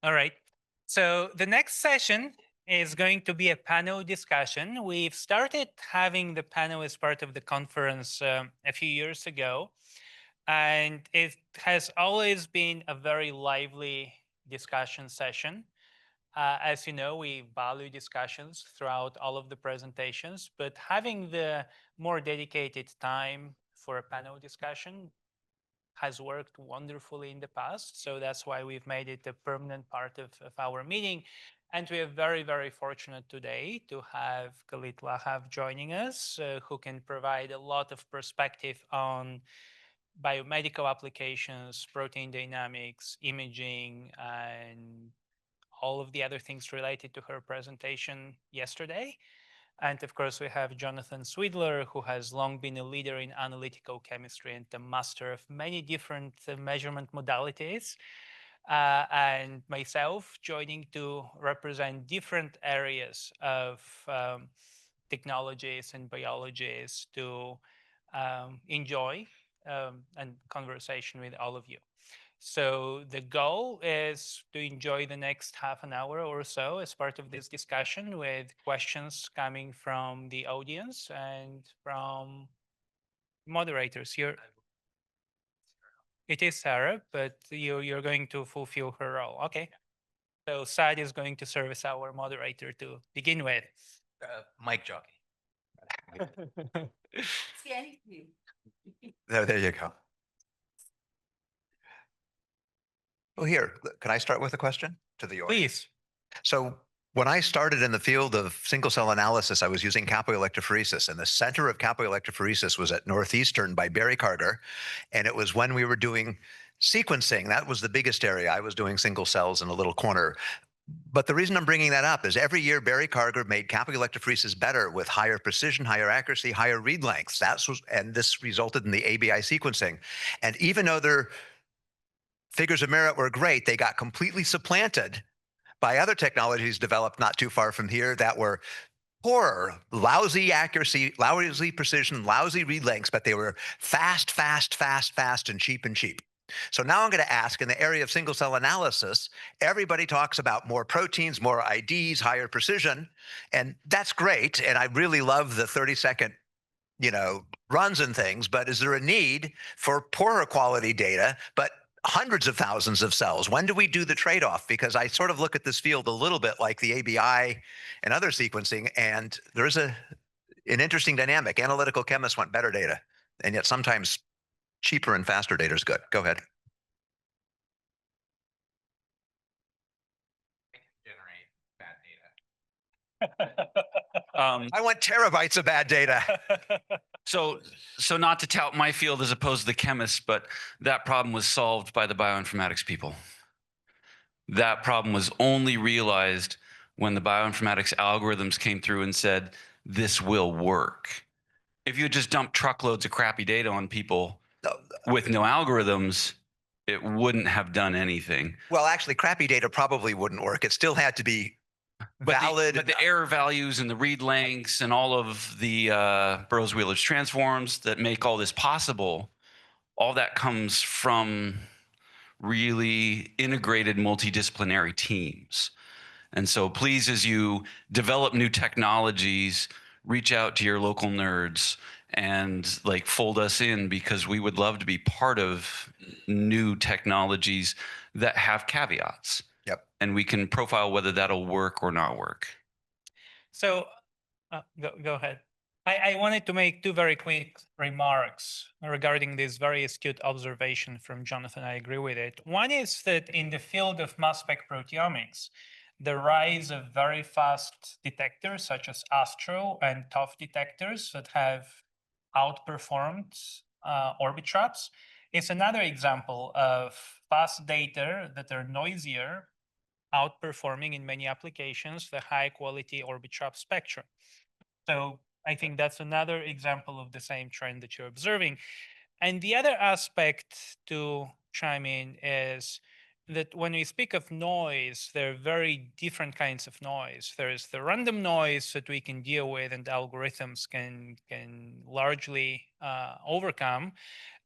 All right. So the next session is going to be a panel discussion. We've started having the panel as part of the conference a few years ago, and it has always been a very lively discussion session. As you know, we value discussions throughout all of the presentations, but having the more dedicated time for a panel discussion has worked wonderfully in the past. So that's why we've made it a permanent part of our meeting. And we are very, very fortunate today to have Galit Lahav joining us, who can provide a lot of perspective on biomedical applications, protein dynamics, imaging, and all of the other things related to her presentation yesterday. And of course, we have Jonathan Sweedler, who has long been a leader in analytical chemistry and the master of many different measurement modalities. And myself joining to represent different areas of technologies and biologies to enjoy and conversation with all of you. So the goal is to enjoy the next half an hour or so as part of this discussion with questions coming from the audience and from moderators here. It is Sarah, but you're going to fulfill her role. Okay. So Sad is going to serve as our moderator to begin with. Mic jockey. There you go. Oh, here, can I start with a question to the audience? Please. So when I started in the field of single cell analysis, I was using capoelectrophoresis, and the center of capoelectrophoresis was at Northeastern by Barry Carter. And it was when we were doing sequencing, that was the biggest area. I was doing single cells in a little corner. But the reason I'm bringing that up is every year Barry Carter made capoelectrophoresis better with higher precision, higher accuracy, higher read lengths. And this resulted in the ABI sequencing. And even though their figures of merit were great, they got completely supplanted by other technologies developed not too far from here that were poorer, lousy accuracy, lousy precision, lousy read lengths, but they were fast, and cheap. So now I'm going to ask, in the area of single cell analysis, everybody talks about more proteins, more IDs, higher precision, and that's great. And I really love the 30-second runs and things, but is there a need for poorer quality data, but hundreds of thousands of cells? When do we do the trade-off? Because I sort of look at this field a little bit like the ABI and other sequencing, and there's an interesting dynamic. Analytical chemists want better data, and yet sometimes cheaper and faster data is good. Go ahead. Generate bad data. I want terabytes of bad data. So not to tout my field as opposed to the chemists, but that problem was solved by the bioinformatics people. That problem was only realized when the bioinformatics algorithms came through and said, this will work. If you had just dumped truckloads of crappy data on people with no algorithms, it wouldn't have done anything. Well, actually, crappy data probably wouldn't work. It still had to be valid. But the error values and the read lengths and all of the Burroughs-Wheeler's transforms that make all this possible, all that comes from really integrated multidisciplinary teams. And so please, as you develop new technologies, reach out to your local nerds and fold us in, because we would love to be part of new technologies that have caveats. Yep. And we can profile whether that'll work or not work. So go ahead. I wanted to make two very quick remarks regarding this very astute observation from Jonathan. I agree with it. One is that in the field of mass spec proteomics, the rise of very fast detectors such as Astro and TOF detectors that have outperformed Orbitraps is another example of fast data that are noisier, outperforming in many applications the high quality Orbitrap spectrum. So I think that's another example of the same trend that you're observing. And the other aspect to chime in is that when we speak of noise, there are very different kinds of noise. There's the random noise that we can deal with and algorithms can largely overcome.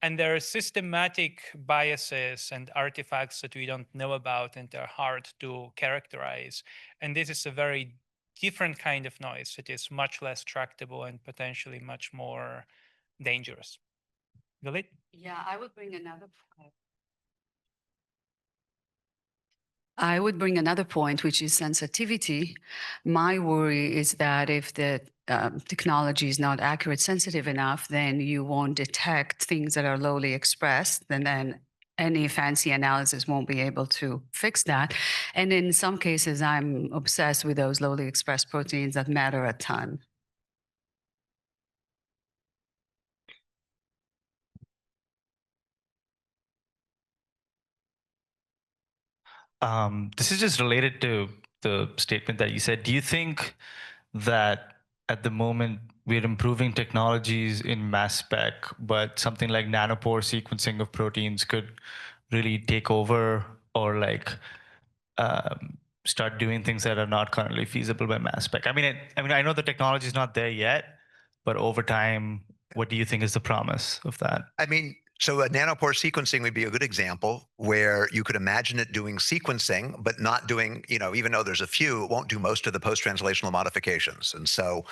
And there are systematic biases and artifacts that we don't know about and are hard to characterize. And this is a very different kind of noise. It is much less tractable and potentially much more dangerous. Galit? Yeah, I would bring another point. I would bring another point, which is sensitivity. My worry is that if the technology is not accurate, sensitive enough, then you won't detect things that are lowly expressed, and then any fancy analysis won't be able to fix that. And in some cases, I'm obsessed with those lowly expressed proteins that matter a ton. This is just related to the statement that you said. Do you think that at the moment we're improving technologies in mass spec, but something like nanopore sequencing of proteins could really take over, or like start doing things that are not currently feasible by mass spec? I mean, I know the technology is not there yet, but over time, what do you think is the promise of that? I mean, so a nanopore sequencing would be a good example where you could imagine it doing sequencing, but not doing, even though there's a few, it won't do most of the post-translational modifications. And so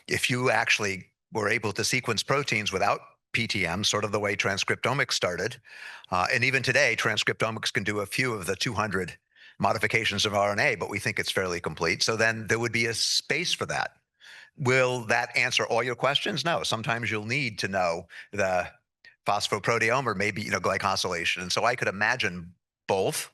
if you actually were able to sequence proteins without PTM, sort of the way transcriptomics started, and even today, transcriptomics can do a few of the 200 modifications of RNA, but we think it's fairly complete. So then there would be a space for that. Will that answer all your questions? No. Sometimes you'll need to know the phosphoproteome or maybe glycosylation. And so I could imagine both.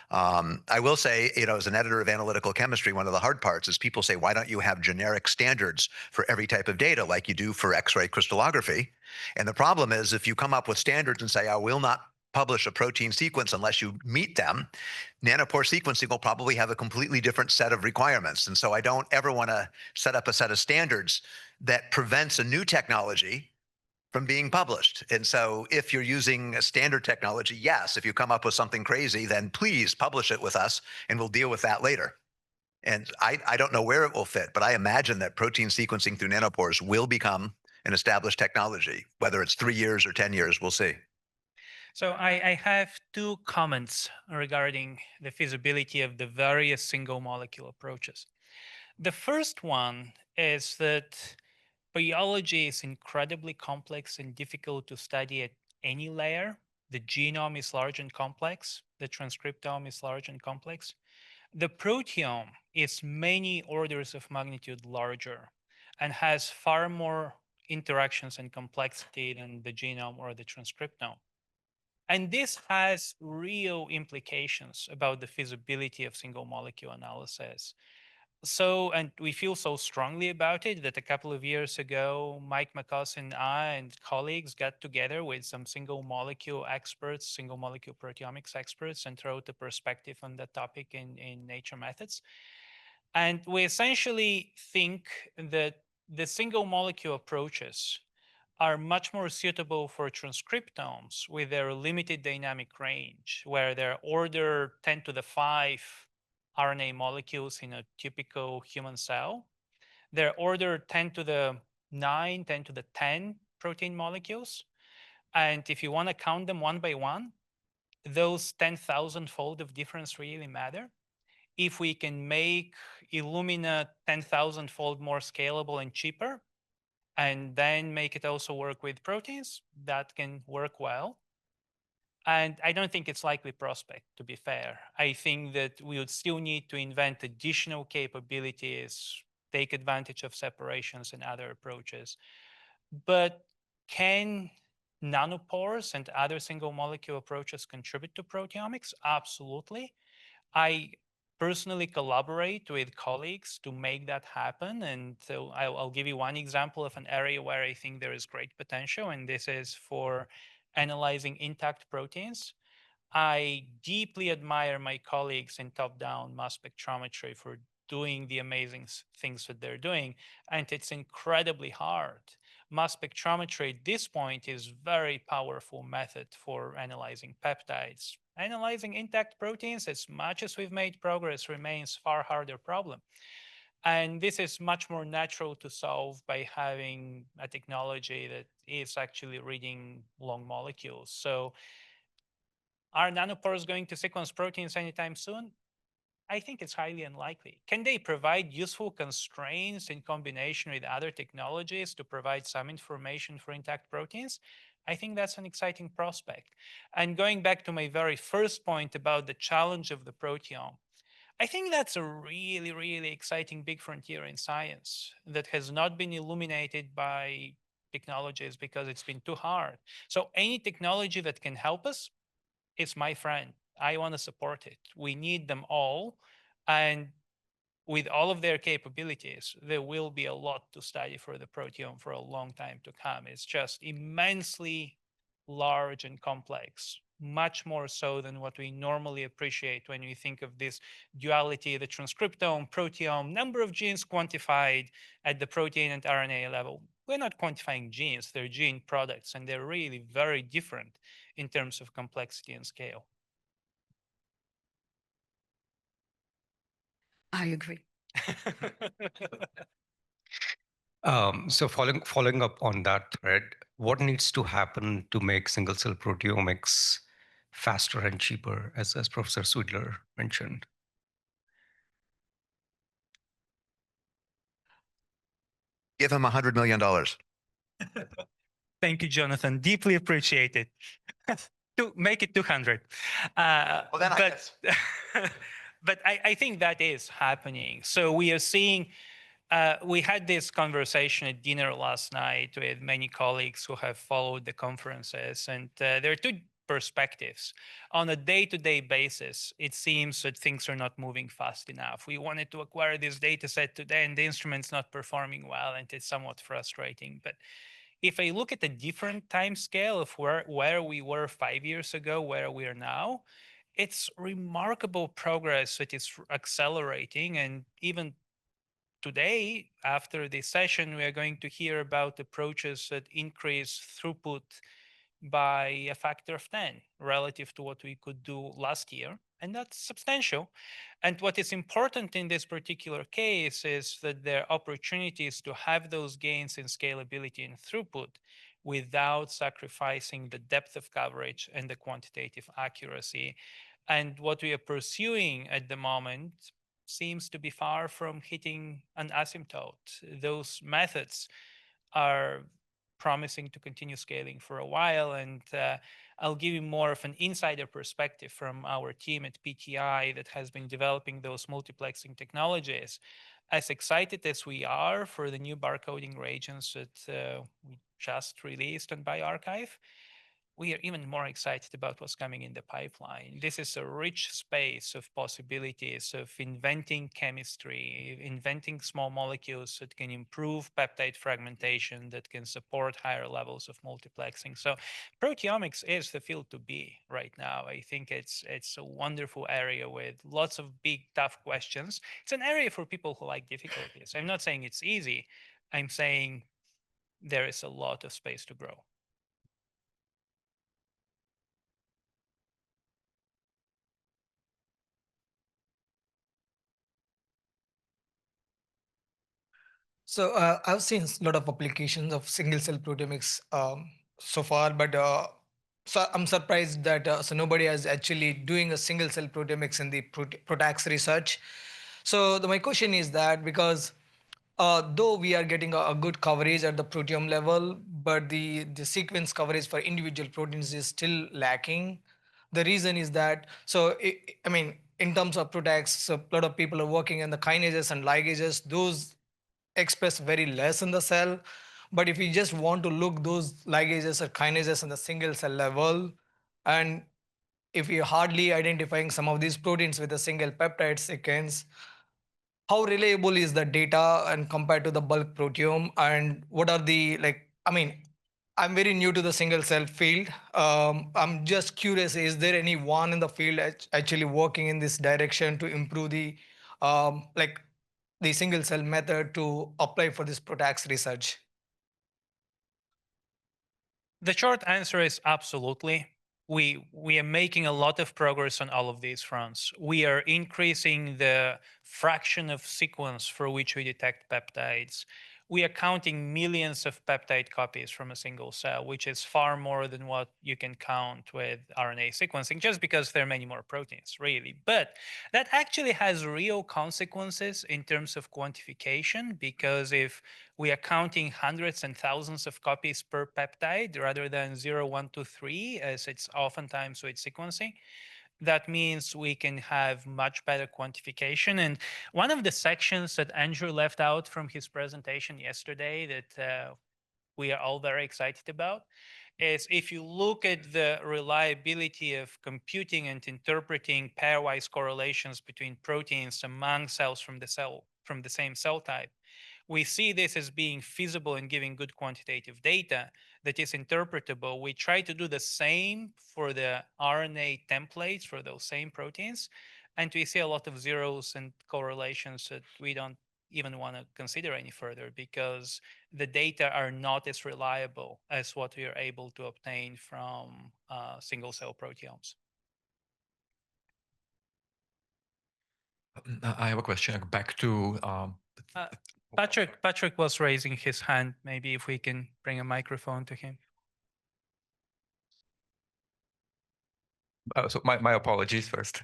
I will say, as an editor of analytical chemistry, one of the hard parts is people say, why don't you have generic standards for every type of data like you do for X-ray crystallography? And the problem is if you come up with standards and say, I will not publish a protein sequence unless you meet them, nanopore sequencing will probably have a completely different set of requirements. And so I don't ever want to set up a set of standards that prevents a new technology from being published. And so if you're using a standard technology, yes, if you come up with something crazy, then please publish it with us and we'll deal with that later. And I don't know where it will fit, but I imagine that protein sequencing through nanopores will become an established technology. Whether it's 3 years or 10 years, we'll see. So I have two comments regarding the feasibility of the various single molecule approaches. The first one is that biology is incredibly complex and difficult to study at any layer. The genome is large and complex. The transcriptome is large and complex. The proteome is many orders of magnitude larger and has far more interactions and complexity than the genome or the transcriptome. And this has real implications about the feasibility of single molecule analysis. So, and we feel so strongly about it that a couple of years ago, Mike McCoss and I and colleagues got together with some single molecule experts, single molecule proteomics experts, and wrote a perspective on that topic in Nature Methods. And we essentially think that the single molecule approaches are much more suitable for transcriptomes with their limited dynamic range, where they're order 10 to the 5 RNA molecules in a typical human cell. They're order 10 to the 9, 10 to the 10 protein molecules. And if you want to count them one by one, those 10,000-fold of difference really matter. If we can make Illumina 10,000-fold more scalable and cheaper, and then make it also work with proteins, that can work well. And I don't think it's likely prospect, to be fair. I think that we would still need to invent additional capabilities, take advantage of separations and other approaches. But can nanopores and other single molecule approaches contribute to proteomics? Absolutely. I personally collaborate with colleagues to make that happen. And so I'll give you one example of an area where I think there is great potential, and this is for analyzing intact proteins. I deeply admire my colleagues in top-down mass spectrometry for doing the amazing things that they're doing, and it's incredibly hard. Mass spectrometry at this point is very powerful method for analyzing peptides. Analyzing intact proteins, as much as we've made progress, remains far harder problem. And this is much more natural to solve by having a technology that is actually reading long molecules. So are nanopores going to sequence proteins anytime soon? I think it's highly unlikely. Can they provide useful constraints in combination with other technologies to provide some information for intact proteins? I think that's an exciting prospect. And going back to my very first point about the challenge of the proteome, I think that's a really, really exciting big frontier in science that has not been illuminated by technologies because it's been too hard. So any technology that can help us is my friend. I want to support it. We need them all. And with all of their capabilities, there will be a lot to study for the proteome for a long time to come. It's just immensely large and complex, much more so than what we normally appreciate when we think of this duality, the transcriptome, proteome, number of genes quantified at the protein and RNA level. We're not quantifying genes, they're gene products, and they're really very different in terms of complexity and scale. I agree. So following up on that thread, what needs to happen to make single cell proteomics faster and cheaper, as Professor Sweedler mentioned? Give him $100 million. Thank you, Jonathan. Deeply appreciate it. To make it 200. Well, then I guess. But I think that is happening. So we are seeing, we had this conversation at dinner last night with many colleagues who have followed the conferences, and there are two perspectives. On a day-to-day basis, it seems that things are not moving fast enough. We wanted to acquire this data set today, and the instrument's not performing well, and it's somewhat frustrating. But if I look at a different time scale of where we were 5 years ago, where we are now, it's remarkable progress that is accelerating. And even today, after this session, we are going to hear about approaches that increase throughput by a factor of 10 relative to what we could do last year. And that's substantial. And what is important in this particular case is that there are opportunities to have those gains in scalability and throughput without sacrificing the depth of coverage and the quantitative accuracy. And what we are pursuing at the moment seems to be far from hitting an asymptote. Those methods are promising to continue scaling for a while. And I'll give you more of an insider perspective from our team at PTI that has been developing those multiplexing technologies. As excited as we are for the new barcoding reagents that we just released on bioRxiv, we are even more excited about what's coming in the pipeline. This is a rich space of possibilities of inventing chemistry, inventing small molecules that can improve peptide fragmentation, that can support higher levels of multiplexing. So proteomics is the field to be right now. I think it's a wonderful area with lots of big, tough questions. It's an area for people who like difficulties. I'm not saying it's easy. I'm saying there is a lot of space to grow. So I've seen a lot of applications of single cell proteomics so far, but so I'm surprised that so nobody is actually doing a single cell proteomics in the PROTACs research. So my question is that because though we are getting a good coverage at the proteome level, but the sequence coverage for individual proteins is still lacking. The reason is that, so I mean, in terms of PROTACs, so a lot of people are working on the kinases and ligases. Those express very less in the cell. But if you just want to look those ligases or kinases on the single cell level, and if you're hardly identifying some of these proteins with a single peptide sequence, how reliable is the data and compared to the bulk proteome? And what are the, like, I mean, I'm very new to the single cell field. I'm just curious, is there anyone in the field actually working in this direction to improve the like the single cell method to apply for this PROTACs research? The short answer is absolutely. we are making a lot of progress on all of these fronts. We are increasing the fraction of sequence for which we detect peptides. We are counting millions of peptide copies from a single cell, which is far more than what you can count with RNA sequencing, just because there are many more proteins, really. But that actually has real consequences in terms of quantification, because if we are counting hundreds and thousands of copies per peptide rather than 0, 1, 2, 3, as it's oftentimes with sequencing, that means we can have much better quantification. And one of the sections that Andrew left out from his presentation yesterday that we are all very excited about is if you look at the reliability of computing and interpreting pairwise correlations between proteins among cells from the same cell type, we see this as being feasible and giving good quantitative data that is interpretable. We try to do the same for the RNA templates for those same proteins, and we see a lot of zeros and correlations that we don't even want to consider any further, because the data are not as reliable as what we are able to obtain from single cell proteomes. I have a question back to Patrick was raising his hand. Maybe if we can bring a microphone to him. so my apologies first.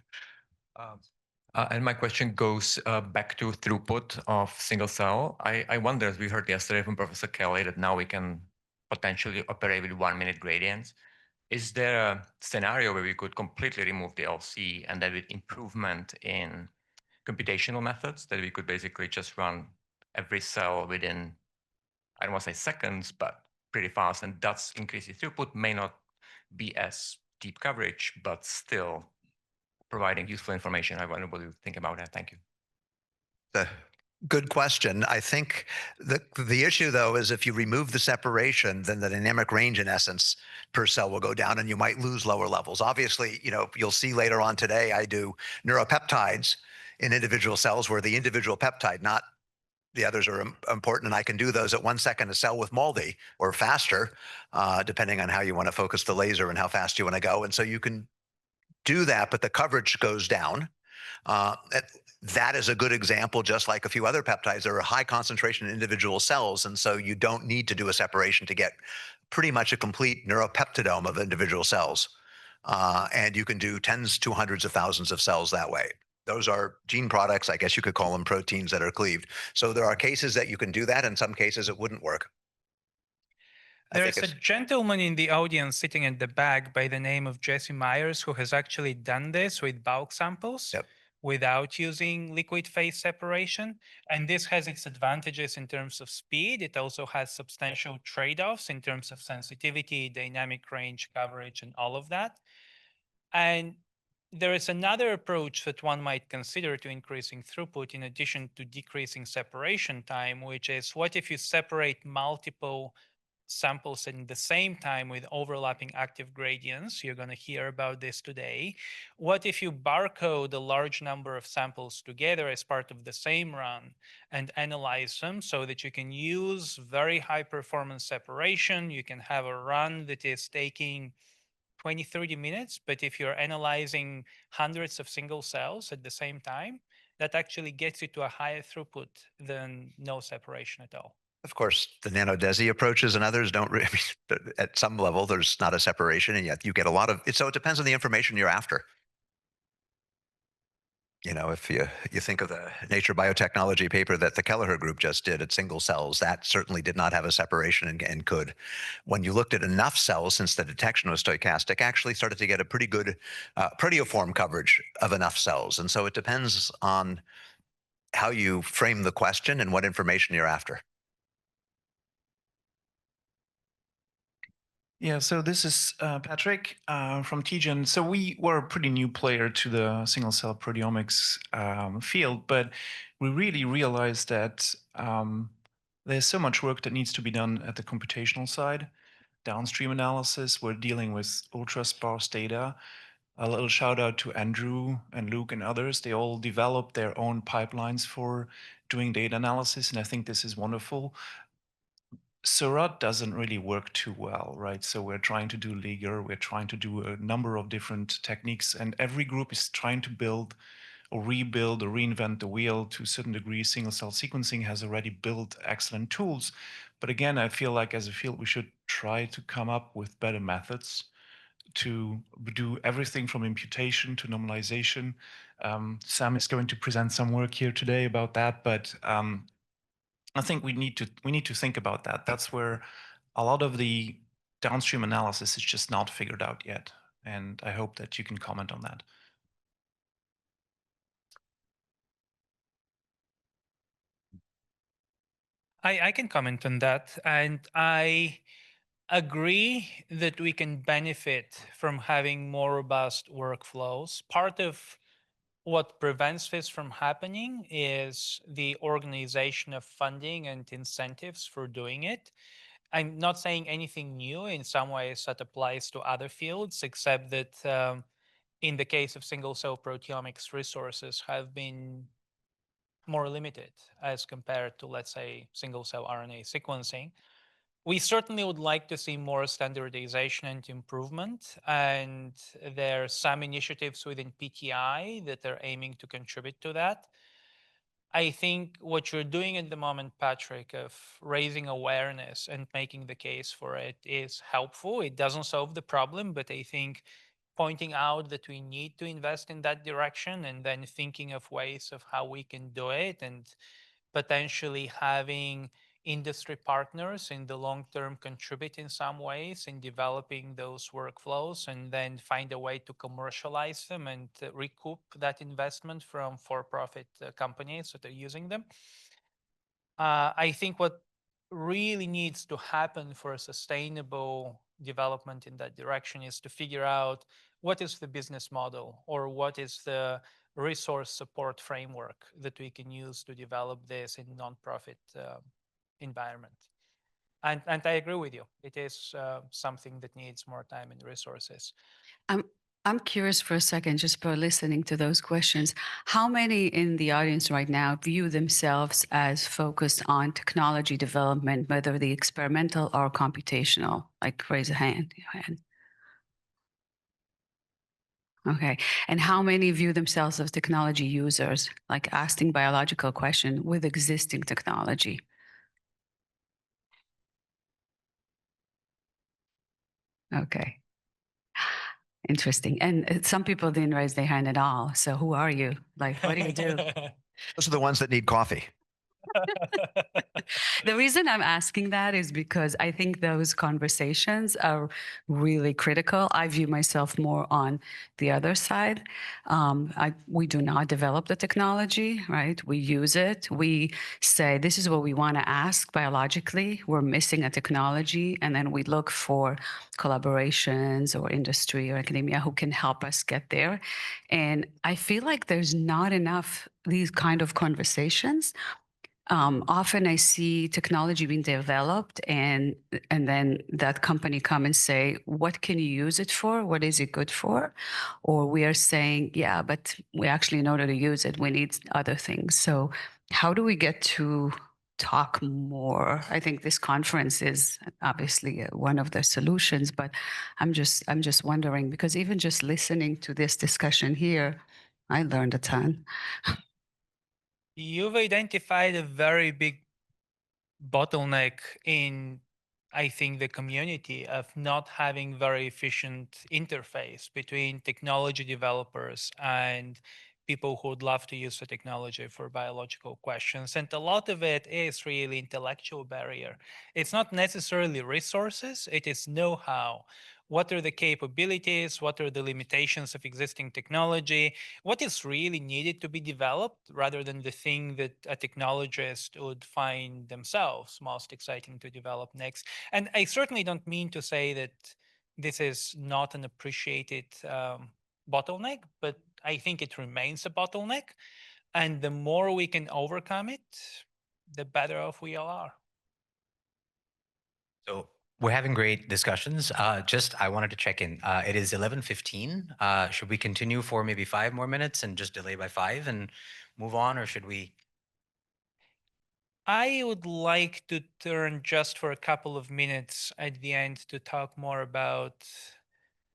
And my question goes back to throughput of single cell. I wonder, as we heard yesterday from Professor Kelly, that now we can potentially operate with 1-minute gradients. Is there a scenario where we could completely remove the LC and then with improvement in computational methods that we could basically just run every cell within, I don't want to say seconds, but pretty fast, and thus increasing throughput, may not be as deep coverage, but still providing useful information. I wonder what you think about that. Thank you. Good question. I think the issue, though, is if you remove the separation, then the dynamic range, in essence, per cell will go down, and you might lose lower levels. Obviously, you'll see later on today, I do neuropeptides in individual cells where the individual peptide, not the others, are important, and I can do those at 1 second a cell with MALDI or faster, depending on how you want to focus the laser and how fast you want to go. And so you can do that, but the coverage goes down. That is a good example, just like a few other peptides. There are high concentration in individual cells, and so you don't need to do a separation to get pretty much a complete neuropeptidome of individual cells. And you can do tens to hundreds of thousands of cells that way. Those are gene products, I guess you could call them proteins that are cleaved. So there are cases that you can do that. In some cases, it wouldn't work. There's a gentleman in the audience sitting at the back by the name of Jesse Myers who has actually done this with bulk samples. Yep. Without using liquid phase separation. And this has its advantages in terms of speed. It also has substantial trade-offs in terms of sensitivity, dynamic range, coverage, and all of that. And there is another approach that one might consider to increasing throughput in addition to decreasing separation time, which is what if you separate multiple samples in the same time with overlapping active gradients? You're going to hear about this today. What if you barcode a large number of samples together as part of the same run and analyze them so that you can use very high performance separation? You can have a run that is taking 20, 30 minutes, but if you're analyzing hundreds of single cells at the same time, that actually gets you to a higher throughput than no separation at all. Of course, the nanodesi approaches and others don't really, at some level, there's not a separation, and yet you get a lot of it. So it depends on the information you're after. If you think of the Nature Biotechnology paper that the Kelleher group just did at single cells, that certainly did not have a separation and could. When you looked at enough cells, since the detection was stochastic, actually started to get a pretty good proteoform coverage of enough cells. And so it depends on how you frame the question and what information you're after. Yeah, so this is Patrick from TGen. So we were a pretty new player to the single cell proteomics field, but we really realized that there's so much work that needs to be done at the computational side. Downstream analysis, we're dealing with ultra sparse data. A little shout out to Andrew and Luke and others. They all developed their own pipelines for doing data analysis, and I think this is wonderful. Seurat doesn't really work too well, right? So we're trying to do Liger, we're trying to do a number of different techniques, and every group is trying to build or rebuild or reinvent the wheel to a certain degree. Single cell sequencing has already built excellent tools. But again, I feel like as a field, we should try to come up with better methods to do everything from imputation to normalization. Sam is going to present some work here today about that, but I think we need to think about that. That's where a lot of the downstream analysis is just not figured out yet, and I hope that you can comment on that. I can comment on that, and I agree that we can benefit from having more robust workflows. Part of what prevents this from happening is the organization of funding and incentives for doing it. I'm not saying anything new in some ways that applies to other fields, except that in the case of single cell proteomics, resources have been more limited as compared to, let's say, single cell RNA sequencing. We certainly would like to see more standardization and improvement, and there are some initiatives within PTI that are aiming to contribute to that. I think what you're doing at the moment, Patrick, of raising awareness and making the case for it is helpful. It doesn't solve the problem, but I think pointing out that we need to invest in that direction and then thinking of ways of how we can do it and potentially having industry partners in the long term contribute in some ways in developing those workflows and then find a way to commercialize them and recoup that investment from for-profit companies that are using them. I think what really needs to happen for a sustainable development in that direction is to figure out what is the business model or what is the resource support framework that we can use to develop this in nonprofit environment. And I agree with you. It is something that needs more time and resources. I'm curious for a second, just for listening to those questions. How many in the audience right now view themselves as focused on technology development, whether the experimental or computational? Like, raise a hand. Okay. And how many view themselves as technology users, like asking biological question with existing technology? Okay. Interesting. And some people didn't raise their hand at all. So who are you? Like, what do you do? Those are the ones that need coffee. The reason I'm asking that is because I think those conversations are really critical. I view myself more on the other side. We do not develop the technology, right? We use it. We say, this is what we want to ask biologically. We're missing a technology. And then we look for collaborations or industry or academia who can help us get there. And I feel like there's not enough these kind of conversations. Often I see technology being developed and then that company come and say, what can you use it for? What is it good for? Or we are saying, yeah, but we actually, in order to use it, we need other things. So how do we get to talk more? I think this conference is obviously one of the solutions, but I'm just wondering, because even just listening to this discussion here, I learned a ton. You've identified a very big bottleneck in, I think, the community of not having very efficient interface between technology developers and people who would love to use the technology for biological questions. And a lot of it is really intellectual barrier. It's not necessarily resources, it is know-how. What are the capabilities? What are the limitations of existing technology? What is really needed to be developed rather than the thing that a technologist would find themselves most exciting to develop next? And I certainly don't mean to say that this is not an appreciated bottleneck, but I think it remains a bottleneck. And the more we can overcome it, the better off we all are. So we're having great discussions. I wanted to check in. It is 11:15. Should we continue for maybe 5 more minutes and just delay by 5 and move on, or should we? I would like to turn just for a couple of minutes at the end to talk more about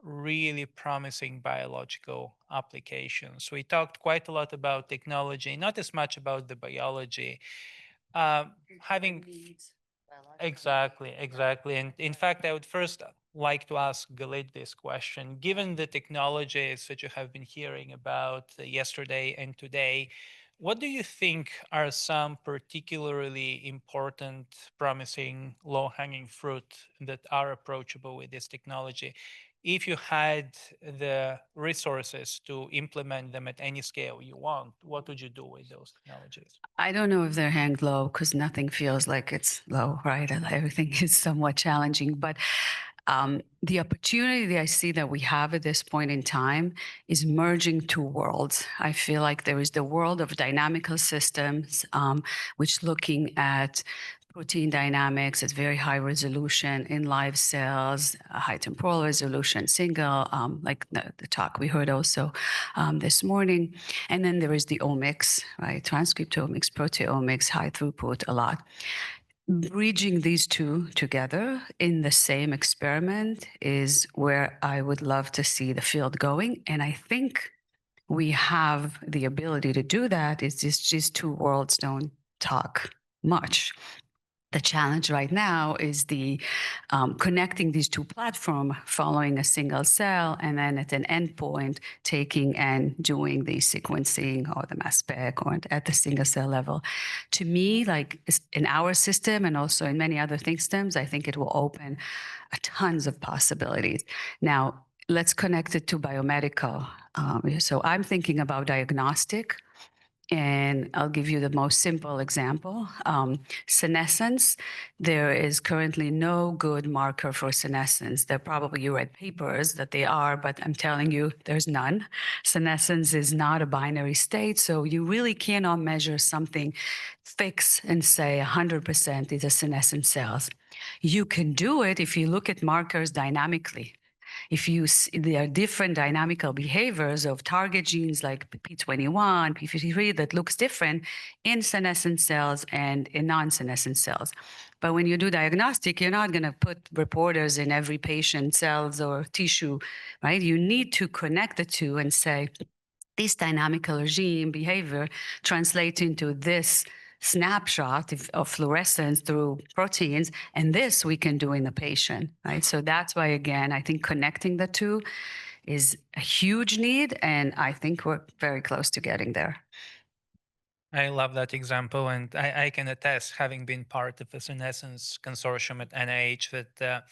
really promising biological applications. We talked quite a lot about technology, not as much about the biology. Having Exactly. And in fact, I would first like to ask Galit this question. Given the technologies that you have been hearing about yesterday and today, what do you think are some particularly important, promising, low-hanging fruit that are approachable with this technology? If you had the resources to implement them at any scale you want, what would you do with those technologies? I don't know if they're hanged low because nothing feels like it's low, right? And everything is somewhat challenging. But the opportunity that I see that we have at this point in time is merging two worlds. I feel like there is the world of dynamical systems, which looking at protein dynamics at very high resolution in live cells, high temporal resolution, single, like the talk we heard also this morning. And then there is the omics, right? Transcriptomics, proteomics, high throughput, a lot. Bridging these two together in the same experiment is where I would love to see the field going. And I think we have the ability to do that. It's just these two worlds don't talk much. The challenge right now is the connecting these two platforms, following a single cell, and then at an endpoint, taking and doing the sequencing or the mass spec or at the single cell level. To me, like in our system and also in many other systems, I think it will open tons of possibilities. Now, let's connect it to biomedical. So I'm thinking about diagnostic. And I'll give you the most simple example. Senescence, there is currently no good marker for senescence. There probably you read papers that they are, but I'm telling you, there's none. Senescence is not a binary state, so you really cannot measure something fixed and say 100% is a senescent cells. You can do it if you look at markers dynamically. If you see, there are different dynamical behaviors of target genes like P21, P53 that looks different in senescent cells and in non-senescent cells. But when you do diagnostic, you're not going to put reporters in every patient cells or tissue, right? You need to connect the two and say, this dynamical regime behavior translates into this snapshot of fluorescence through proteins, and this we can do in the patient, right? So that's why, again, I think connecting the two is a huge need, and I think we're very close to getting there. I love that example, and I can attest, having been part of the senescence consortium at NIH, that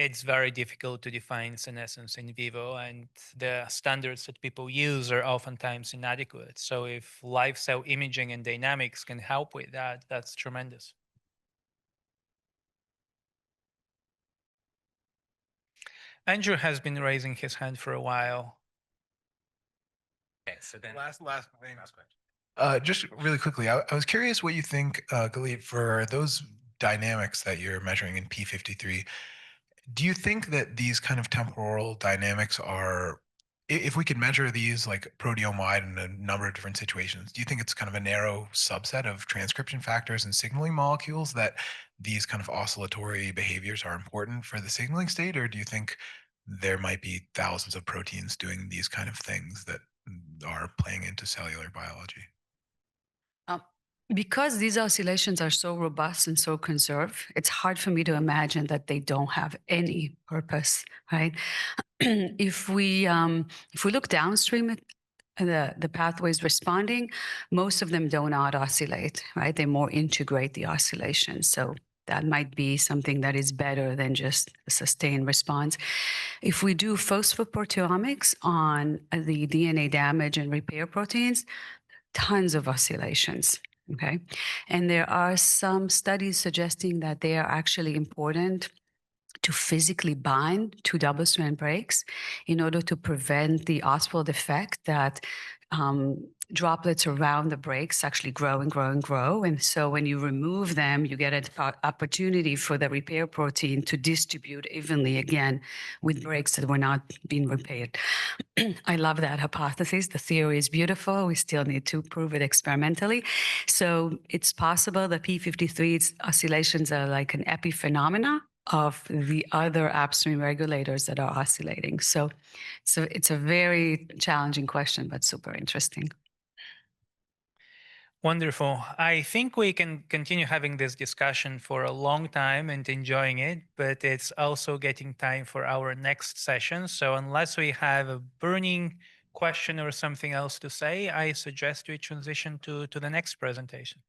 it's very difficult to define senescence in vivo, and the standards that people use are oftentimes inadequate. So if live cell imaging and dynamics can help with that, that's tremendous. Andrew has been raising his hand for a while. Okay, so then last question. Just really quickly, I was curious what you think, Galit, for those dynamics that you're measuring in P53. Do you think that these kind of temporal dynamics are, if we could measure these like proteome-wide in a number of different situations, do you think it's kind of a narrow subset of transcription factors and signaling molecules that these kind of oscillatory behaviors are important for the signaling state? Or do you think there might be thousands of proteins doing these kind of things that are playing into cellular biology? Because these oscillations are so robust and so conserved, it's hard for me to imagine that they don't have any purpose, right? If we look downstream at the pathways responding, most of them do not oscillate, right? They more integrate the oscillation. So that might be something that is better than just a sustained response. If we do phosphoproteomics on the DNA damage and repair proteins, tons of oscillations. Okay. And there are some studies suggesting that they are actually important to physically bind to double-strand breaks in order to prevent the Oswald effect that droplets around the breaks actually grow and grow and grow. And so when you remove them, you get an opportunity for the repair protein to distribute evenly again with breaks that were not being repaired. I love that hypothesis. The theory is beautiful. We still need to prove it experimentally. So it's possible that P53's oscillations are like an epiphenomena of the other upstream regulators that are oscillating. So it's a very challenging question, but super interesting. Wonderful. I think we can continue having this discussion for a long time and enjoying it, but it's also getting time for our next session. So unless we have a burning question or something else to say, I suggest we transition to the next presentation.